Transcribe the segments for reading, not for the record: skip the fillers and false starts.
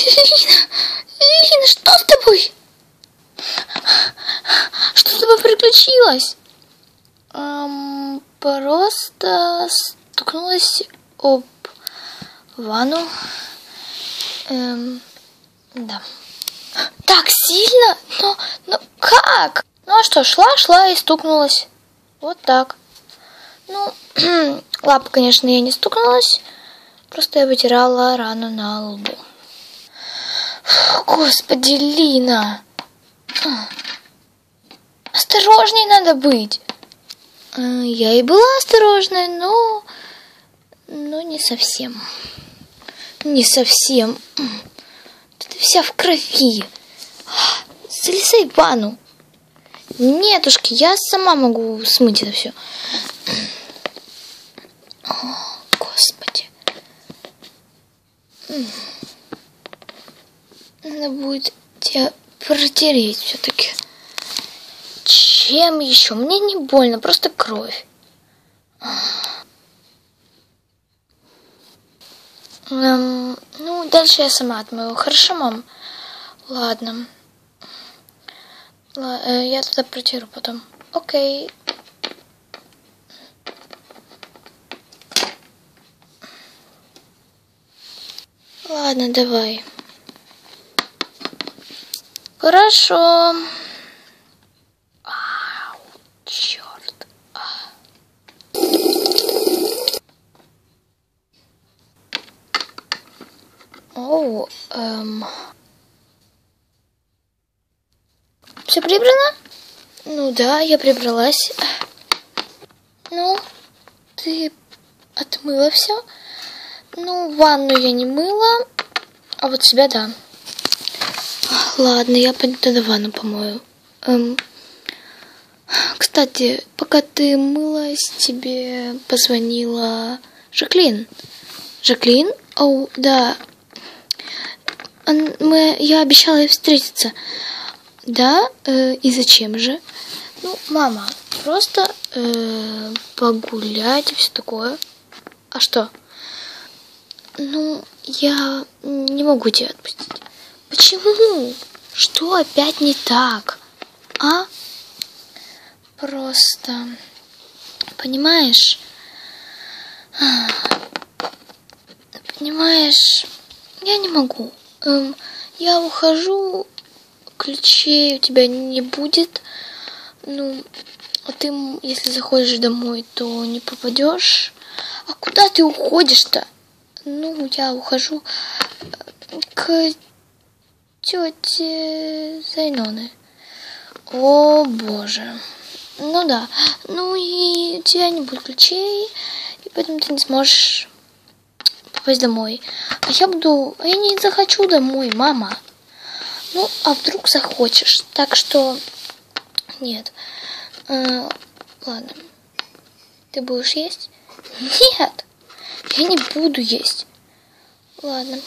Лина, что с тобой? Что с тобой приключилось? Просто стукнулась об ванну. Да. Так сильно? Но как? Ну а что, шла и стукнулась. Вот так. Ну, лапа, конечно, я не стукнулась. Просто я вытирала рану на лбу. Господи, Лина. Осторожней надо быть. Я и была осторожной, но не совсем. Не совсем. Ты вся в крови. Залезай в ванну. Нетушки, я сама могу смыть это все. О, Господи. Надо будет тебя протереть все-таки. Чем еще? Мне не больно, просто кровь. Ну, дальше я сама отмою. Хорошо, мам? Ладно. Я туда протеру потом. Окей. Ладно, давай. Хорошо. Ау, черт. Оу, Все прибрано? Ну да, я прибралась. Ну, ты отмыла все? Ну, ванну я не мыла, а вот себя да. Ладно, я пойду тогда ванну помою. Кстати, пока ты мылась, тебе позвонила Жаклин. Жаклин? О, да. Я обещала ей встретиться. Да? И зачем же? Ну, мама, просто погулять и все такое. А что? Ну, я не могу тебя отпустить. Почему? Что опять не так? А? Просто, понимаешь, я не могу. Я ухожу, ключей у тебя не будет. Ну, а ты, если заходишь домой, то не попадешь. А куда ты уходишь-то? Ну, я ухожу к тете Зайноне. О, боже. Ну да. Ну и у тебя не будет ключей, и поэтому ты не сможешь попасть домой. А я не захочу домой, мама. Ну, а вдруг захочешь? Так что нет. Ладно. Ты будешь есть? Нет. Я не буду есть. Ладно.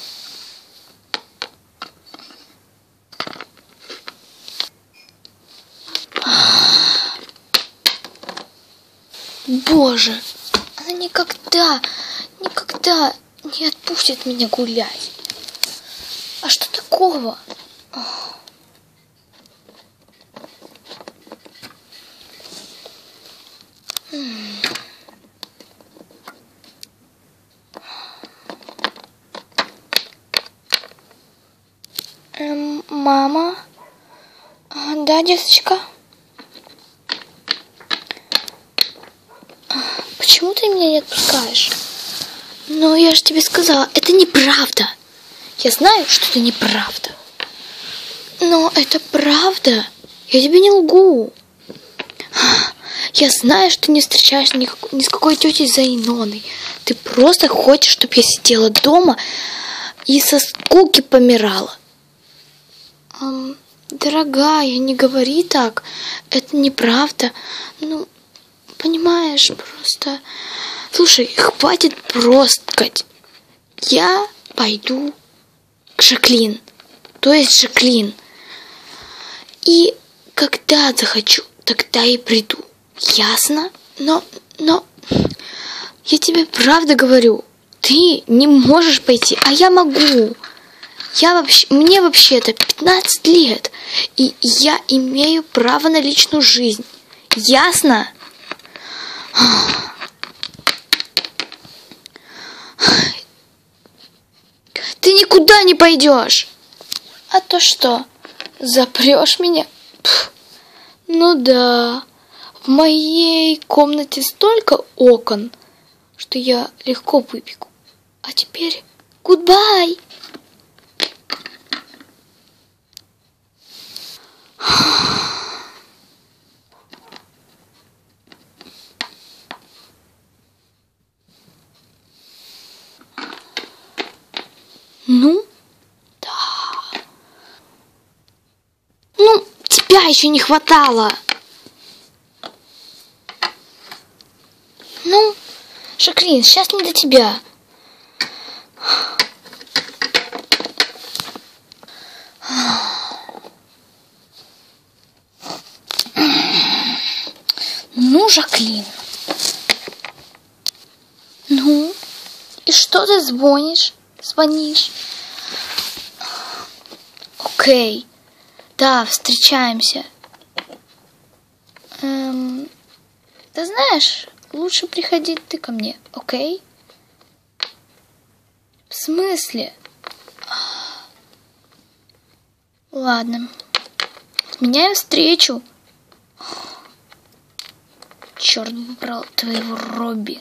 Боже, она никогда не отпустит меня гулять. А что такого? Мама? Да, деточка? Почему ты меня не отпускаешь? Ну, я же тебе сказала, это неправда. Я знаю, что это неправда. Но это правда. Я тебе не лгу. Я знаю, что ты не встречаешься ни с какой тетей Зайноной. Ты просто хочешь, чтобы я сидела дома и со скуки помирала. Дорогая, не говори так. Это неправда. Ну, понимаешь, просто... Слушай, хватит просткать. Я пойду к Жаклин. То есть Жаклин. И когда захочу, тогда и приду. Ясно? Но я тебе правда говорю. Ты не можешь пойти, а я могу. Мне вообще-то 15 лет, и я имею право на личную жизнь. Ясно? Ты никуда не пойдешь. А то что, запрешь меня? Пф, ну да, в моей комнате столько окон, что я легко выбегу. А теперь goodbye. Ну, да. Ну, тебя еще не хватало. Ну, Жаклин, сейчас не до тебя. Ну, Жаклин. Ну, и что ты звонишь? Окей. Да, встречаемся. Ты знаешь, лучше приходи ты ко мне, окей? В смысле? Ладно. Отменяем встречу. Черт выбрал твоего Робби.